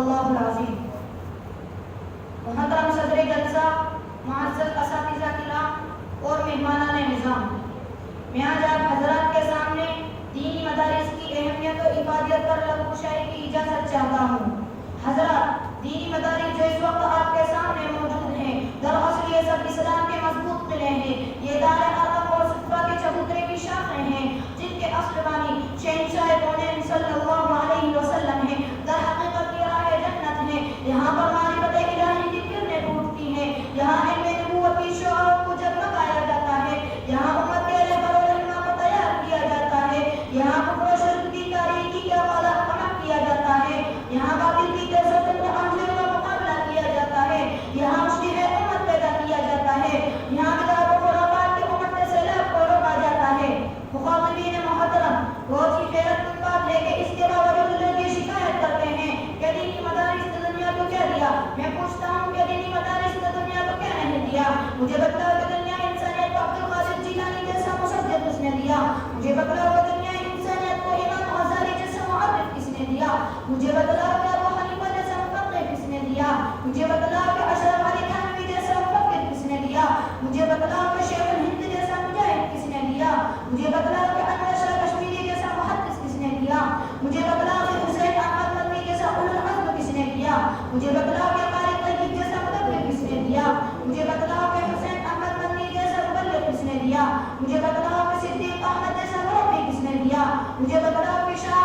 اللہ العظیم۔ محترم صدر جلسہ، معزز اساتذہ کرام اور مہمانان نظام، میں آج آپ حضرات کے سامنے دینی مدارس کی اہمیت و افادیت پر لب کشائی کی اجازت چاہتا ہوں۔ حضرات، دینی مدارس جو اس وقت آپ کے سامنے موجود ہیں، دراصل یہ سب اسلام کے مضبوط قلعے ہیں۔ یہ دار ارقم اور صفا کے چبوترے کی شاخیں ہیں، جن کے اصل بانی شہنشاہ کونین صلی اللہ علیہ وسلم ہیں۔ در حقیقت یہ راہ جنت ہے، یہاں پر معرفت الہی کی کرنیں پھوٹتی ہیں، یہاں علم نبوت کی شعاع کو جگمگایا جاتا ہے، یہاں امت کے رہبر و رہنما کو تیار کیا جاتا ہے، یہاں کفر و شرک کی تاریکی کا قلم کیا جاتا ہے، یہاں باطل کی کثرت و انجیر کا مقابلہ کیا جاتا ہے، یہاں مشرح امت پیدا کیا جاتا ہے، یہاں بدعت و خرافات کی امت میں سیلاب کو روکا جاتا ہے۔ مخاطبین محترم، بہت ہی حیرت کی بات ہے کہ اس کے باوجود لوگ یہ شکایت کرتے ہیں کہ دینی مدارس نے دنیا کو کیا دیا۔ میں پوچھتا ہوں کہ دینی مدارس نے دنیا کو کیا نہیں دیا؟ مجھے بتلاؤ کہ دنیا انسانیت کو عبد القادر جیلانی جیسا مصدق کس نے دیا؟ مجھے بتلاؤ کہ دنیا انسانیت کو امام غزالی جیسا معرف کس نے دیا؟ مجھے بتلاؤ کہ ابو حنیفہ جیسا مفقہ کس نے دیا؟ مجھے بتلاؤ کہ اشرف علی تھانوی جیسا مفکر کس نے دیا؟ مجھے بتلاؤ کہ شیخ الہند جیسا مجاہد کس نے دیا؟ مجھے بتلاؤ کہ انور شاہ کشمیری جیسا محدث کس نے دیا؟ مجھے بتلاؤ کہ حسین احمد مدنی جیسا اولو العزم کس نے دیا؟ مجھے بتلاؤ کہ قاری طیب جیسا مدبر کس نے دیا؟ مجھے بتلاؤ کہ حسین احمد مدنی جیسا مبلغ کس نے دیا؟ مجھے بتلاؤ کہ صدیق احمد جیسا مربی کس نے دیا؟ مجھے بتلاؤ کہ شاہ